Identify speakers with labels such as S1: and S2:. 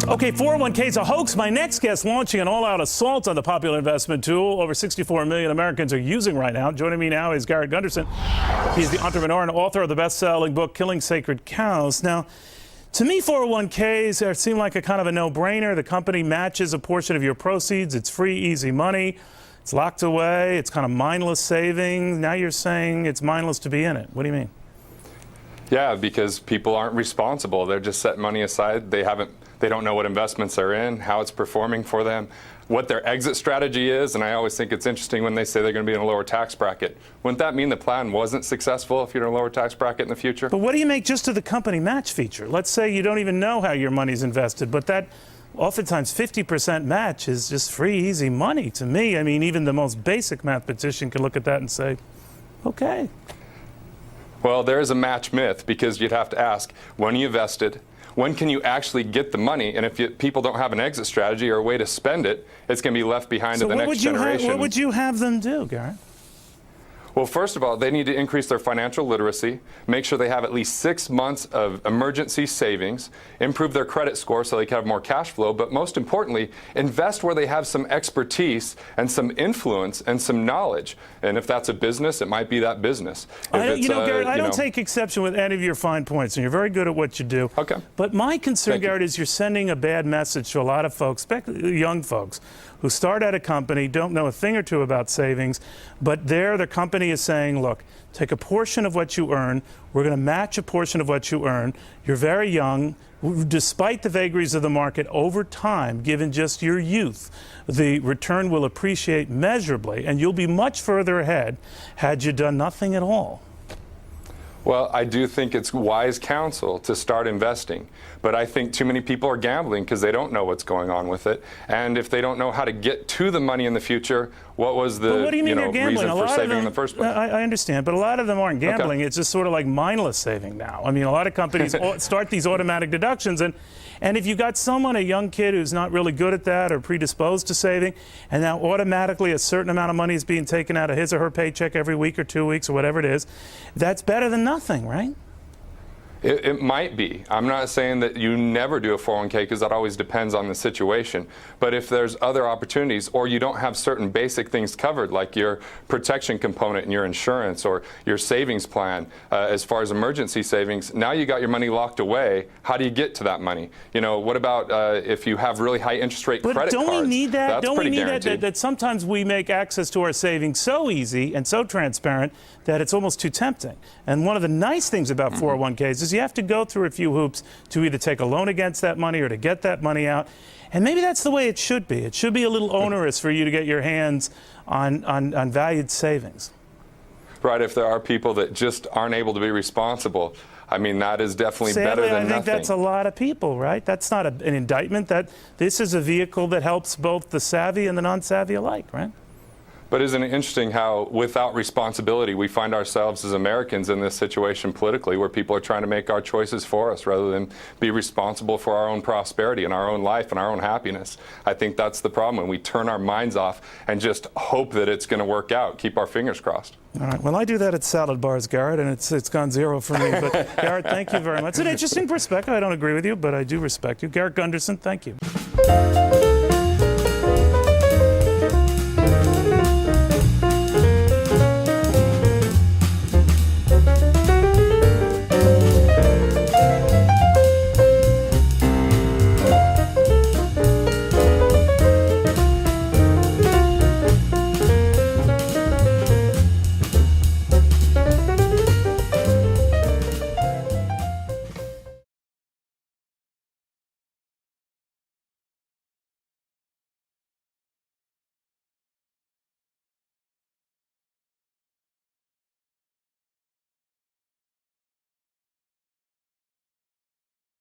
S1: Okay, 401k is a hoax. My next guest launching an all-out assault on the popular investment tool over 64 million Americans are using right now. Joining me now is Garrett Gunderson. He's the entrepreneur and author of the best-selling book, Killing Sacred Cows. Now, to me, 401ks seem like a kind of a no-brainer. The company matches a portion of your proceeds. It's free, easy money. It's locked away. It's kind of mindless saving. Now you're saying it's mindless to be in it. What do you mean?
S2: Yeah, because people aren't responsible. They're just setting money aside. They don't know what investments they're in, how it's performing for them, what their exit strategy is. And I always think it's interesting when they say they're going to be in a lower tax bracket. Wouldn't that mean the plan wasn't successful if you're in a lower tax bracket in the future?
S1: But what do you make just of the company match feature? Let's say you don't even know how your money's invested, but that oftentimes 50% match is just free, easy money to me. I mean, even the most basic mathematician can look at that and say, okay.
S2: Well, there is a match myth, because you'd have to ask, when you invested, when can you actually get the money? And if people don't have an exit strategy or a way to spend it, it's going to be left behind to the next generation.
S1: What would you have them do, Garrett?
S2: Well, first of all, they need to increase their financial literacy, make sure they have at least 6 months of emergency savings, improve their credit score so they can have more cash flow, but most importantly, invest where they have some expertise and some influence and some knowledge. And if that's a business, it might be that business.
S1: Garrett, I don't take exception with any of your fine points, and you're very good at what you do.
S2: Okay.
S1: But my concern, Garrett, is you're sending a bad message to a lot of folks, especially young folks, who start at a company, don't know a thing or two about savings, but the company is saying, look, take a portion of what you earn. We're going to match a portion of what you earn. You're very young. Despite the vagaries of the market, over time, given just your youth, the return will appreciate measurably, and you'll be much further ahead had you done nothing at all.
S2: Well, I do think it's wise counsel to start investing, but I think too many people are gambling because they don't know what's going on with it. And if they don't know how to get to the money in the future, what was the reason for saving in the first place?
S1: I understand, but a lot of them aren't gambling. Okay. It's just sort of like mindless saving now. I mean, a lot of companies start these automatic deductions, and if you got someone, a young kid who's not really good at that or predisposed to saving, and now automatically a certain amount of money is being taken out of his or her paycheck every week or 2 weeks or whatever it is, that's better than nothing, right?
S2: It might be. I'm not saying that you never do a 401k, because that always depends on the situation. But if there's other opportunities, or you don't have certain basic things covered, like your protection component in your insurance or your savings plan, as far as emergency savings, now you got your money locked away. How do you get to that money? You know, what about if you have really high interest rate credit cards?
S1: But don't we need that?
S2: That's
S1: don't we need
S2: guaranteed.
S1: that sometimes we make access to our savings so easy and so transparent that it's almost too tempting. And one of the nice things about 401ks is you have to go through a few hoops to either take a loan against that money or to get that money out. And maybe that's the way it should be. It should be a little onerous for you to get your hands on valued savings.
S2: Right, if there are people that just aren't able to be responsible, I mean, that is definitely better than nothing.
S1: I think that's a lot of people, right? That's not an indictment. This is a vehicle that helps both the savvy and the non-savvy alike, right?
S2: But isn't it interesting how, without responsibility, we find ourselves as Americans in this situation politically, where people are trying to make our choices for us rather than be responsible for our own prosperity and our own life and our own happiness? I think that's the problem, when we turn our minds off and just hope that it's going to work out, keep our fingers crossed.
S1: All right. Well, I do that at salad bars, Garrett, and it's gone zero for me. But Garrett, thank you very much. It's an interesting perspective. I don't agree with you, but I do respect you. Garrett Gunderson, thank you.